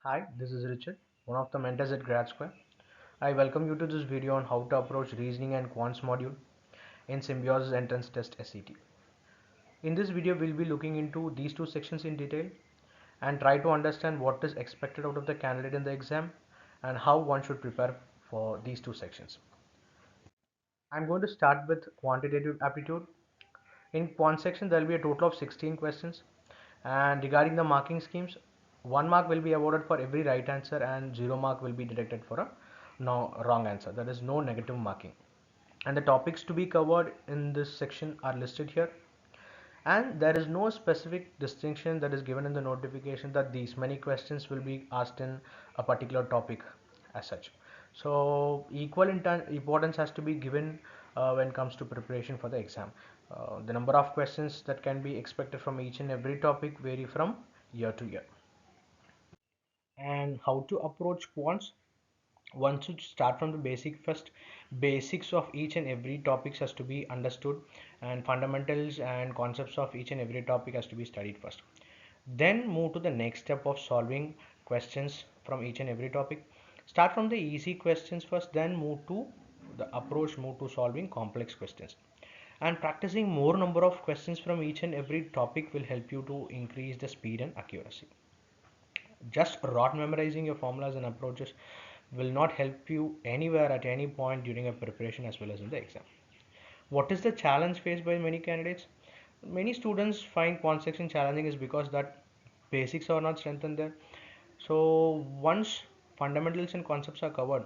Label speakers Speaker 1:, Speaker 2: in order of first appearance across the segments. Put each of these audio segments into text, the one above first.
Speaker 1: Hi, this is Richard, one of the mentors at GradSquare. I welcome you to this video on how to approach reasoning and quants module in Symbiosis Entrance Test SET. In this video, we'll be looking into these two sections in detail and try to understand what is expected out of the candidate in the exam and how one should prepare for these two sections. I'm going to start with quantitative aptitude. In quant section, there will be a total of 16 questions. And regarding the marking schemes, 1 mark will be awarded for every right answer and 0 mark will be deducted for a wrong answer. There is no negative marking. And the topics to be covered in this section are listed here. And there is no specific distinction that is given in the notification that these many questions will be asked in a particular topic as such. So equal importance has to be given when it comes to preparation for the exam. The number of questions that can be expected from each and every topic vary from year to year. And how to approach quants? One should start from the basic first. Basics of each and every topics has to be understood, and fundamentals and concepts of each and every topic has to be studied first. Then move to the next step of solving questions from each and every topic. Start from the easy questions first, then move to move to solving complex questions. And practicing more number of questions from each and every topic will help you to increase the speed and accuracy. Just rot memorizing your formulas and approaches will not help you anywhere at any point during a preparation as well as in the exam. What is the challenge faced by many candidates? Many students find quant section challenging is because that basics are not strengthened there. So once fundamentals and concepts are covered,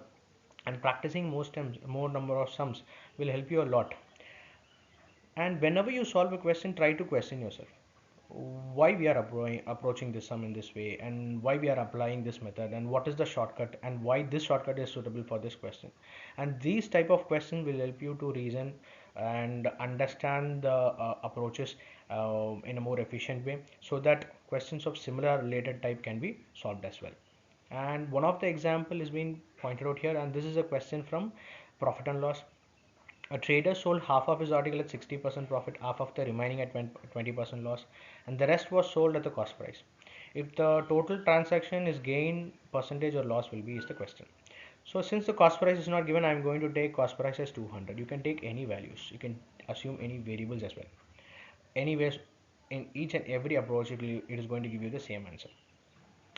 Speaker 1: and practicing more number of sums will help you a lot. And whenever you solve a question, try to question yourself why we are approaching this sum in this way, and why we are applying this method, and what is the shortcut, and why this shortcut is suitable for this question. And these type of questions will help you to reason and understand the approaches in a more efficient way, so that questions of similar related type can be solved as well. And one of the example is being pointed out here, and this is a question from profit and loss. A trader sold half of his article at 60% profit, half of the remaining at 20% loss, and the rest was sold at the cost price. If the total transaction is gain percentage or loss will be is the question. So since the cost price is not given, I am going to take cost price as 200. You can take any values. You can assume any variables as well. Anyways, in each and every approach, it is going to give you the same answer.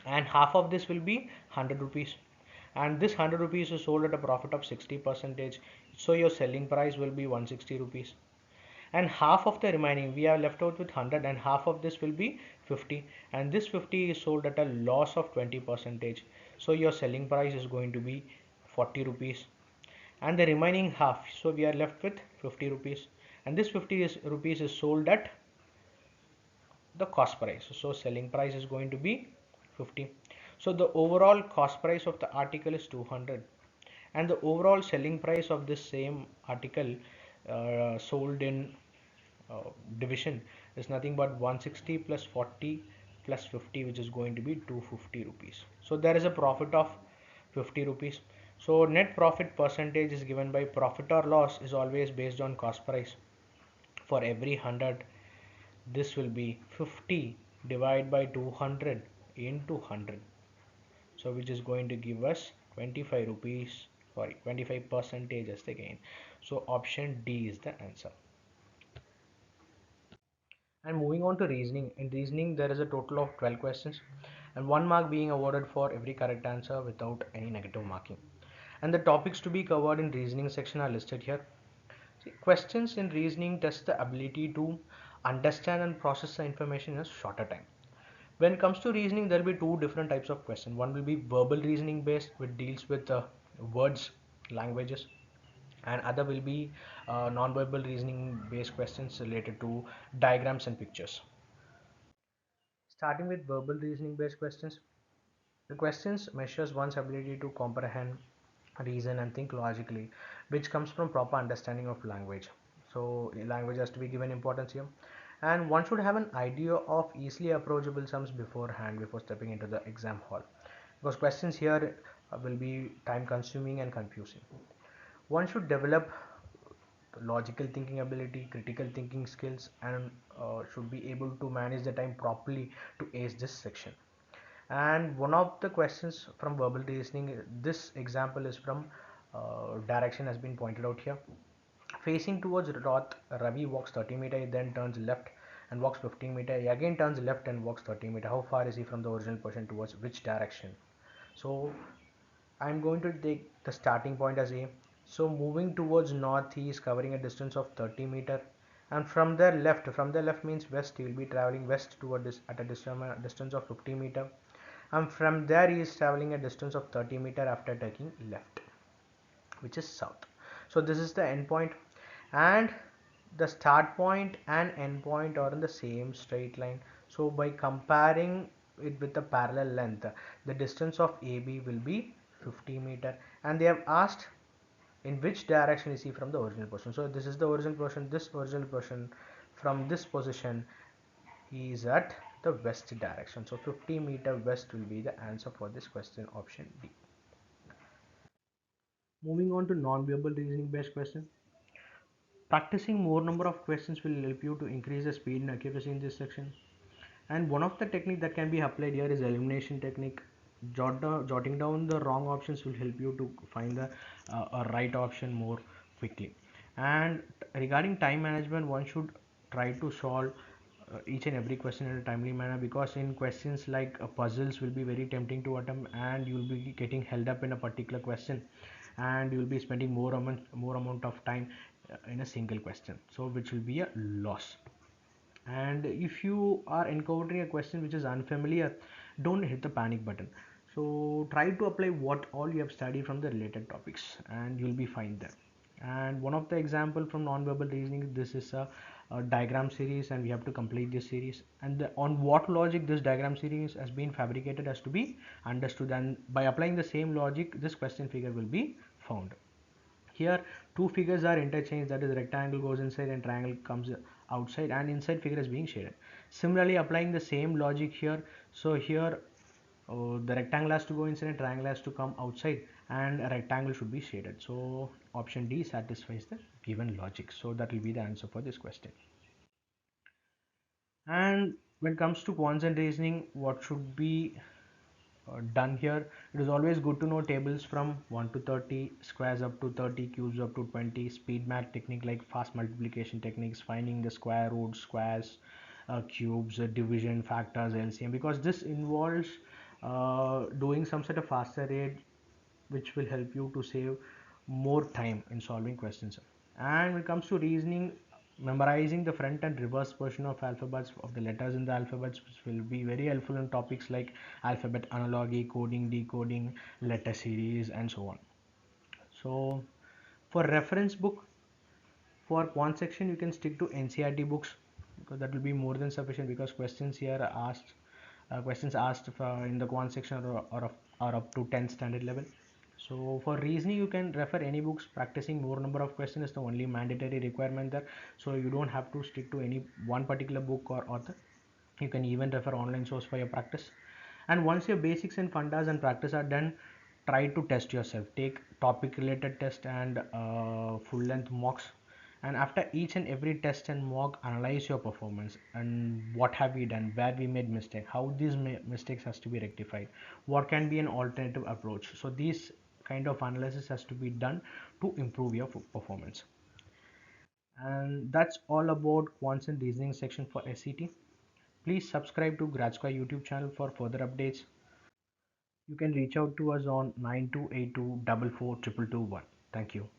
Speaker 1: And half of this will be 100 rupees, and this 100 rupees is sold at a profit of 60 percentage, so your selling price will be 160 rupees. And half of the remaining we are left out with 100, and half of this will be 50, and this 50 is sold at a loss of 20 percentage, so your selling price is going to be 40 rupees. And the remaining half, so we are left with 50 rupees, and this 50 rupees is sold at the cost price, so selling price is going to be 50. So the overall cost price of the article is 200, and the overall selling price of this same article sold in division is nothing but 160 plus 40 plus 50, which is going to be 250 rupees. So there is a profit of 50 rupees. So net profit percentage is given by profit or loss is always based on cost price. For every 100, this will be 50 divided by 200 into 100, so which is going to give us 25 rupees, sorry, 25 percentage as the gain. So option D is the answer. And moving on to reasoning. In reasoning, there is a total of 12 questions, and 1 mark being awarded for every correct answer without any negative marking. And the topics to be covered in reasoning section are listed here. See, questions in reasoning test the ability to understand and process the information in a shorter time. When it comes to reasoning, there will be two different types of questions. One will be verbal reasoning based, which deals with words, languages, and other will be non-verbal reasoning based questions related to diagrams and pictures. Starting with verbal reasoning based questions, the questions measures one's ability to comprehend, reason, and think logically, which comes from proper understanding of language. So language has to be given importance here, and one should have an idea of easily approachable sums beforehand before stepping into the exam hall, because questions here will be time consuming and confusing. One should develop logical thinking ability, critical thinking skills, and should be able to manage the time properly to ace this section. And one of the questions from verbal reasoning, this example is from direction has been pointed out here. Facing towards north, Ravi walks 30 meter, then turns left and walks 15 meter. He again turns left and walks 30 meter. How far is he from the original position towards which direction? So I'm going to take the starting point as A. So moving towards north, he is covering a distance of 30 meter. And from the left means west, he will be traveling west toward this at a distance of 50 meter. And from there, he is traveling a distance of 30 meter after taking left, which is south. So this is the end point, and the start point and end point are in the same straight line. So by comparing it with the parallel length, the distance of AB will be 50 meter, and they have asked in which direction is he from the original position. So this is the original position, this original position, from this position he is at the west direction. So 50 meter west will be the answer for this question, option D. Moving on to non-verbal reasoning based question. Practicing more number of questions will help you to increase the speed and accuracy in this section. And one of the technique that can be applied here is elimination technique. Jotting down the wrong options will help you to find the a right option more quickly. And regarding time management, one should try to solve each and every question in a timely manner, because in questions like puzzles will be very tempting to attempt, and you will be getting held up in a particular question, and you will be spending more amount of time in a single question, so which will be a loss. And if you are encountering a question which is unfamiliar, don't hit the panic button. So try to apply what all you have studied from the related topics, and you'll be fine there. And one of the example from non-verbal reasoning, this is a diagram series, and we have to complete this series, and on what logic this diagram series has been fabricated has to be understood, and by applying the same logic this question figure will be found. Here two figures are interchanged, that is rectangle goes inside and triangle comes outside, and inside figure is being shaded. Similarly, applying the same logic here, so here the rectangle has to go inside and triangle has to come outside, and a rectangle should be shaded. So option D satisfies the given logic. So that will be the answer for this question. And when it comes to quants and reasoning, what should be done here? It is always good to know tables from 1 to 30, squares up to 30, cubes up to 20, speed math technique like fast multiplication techniques, finding the square roots, squares, cubes, division, factors, LCM, because this involves doing some sort of faster rate, which will help you to save more time in solving questions. And when it comes to reasoning, memorizing the front and reverse portion of alphabets of the letters in the alphabets will be very helpful in topics like alphabet analogy, coding, decoding, letter series, and so on. So for reference book, for quant section you can stick to NCERT books, because that will be more than sufficient, because questions here are asked in the quant section are up to 10th standard level. So for reasoning you can refer any books. Practicing more number of questions is the only mandatory requirement there, so you don't have to stick to any one particular book or author. You can even refer online source for your practice. And once your basics and fundas and practice are done, try to test yourself. Take topic related test and full length mocks, and after each and every test and mock, analyze your performance and what have we done, where we made mistake, how these mistakes has to be rectified, what can be an alternative approach. So these kind of analysis has to be done to improve your performance. And that's all about quants and reasoning section for SCT. Please subscribe to GradSquare YouTube channel for further updates. You can reach out to us on 9282442221. Thank you.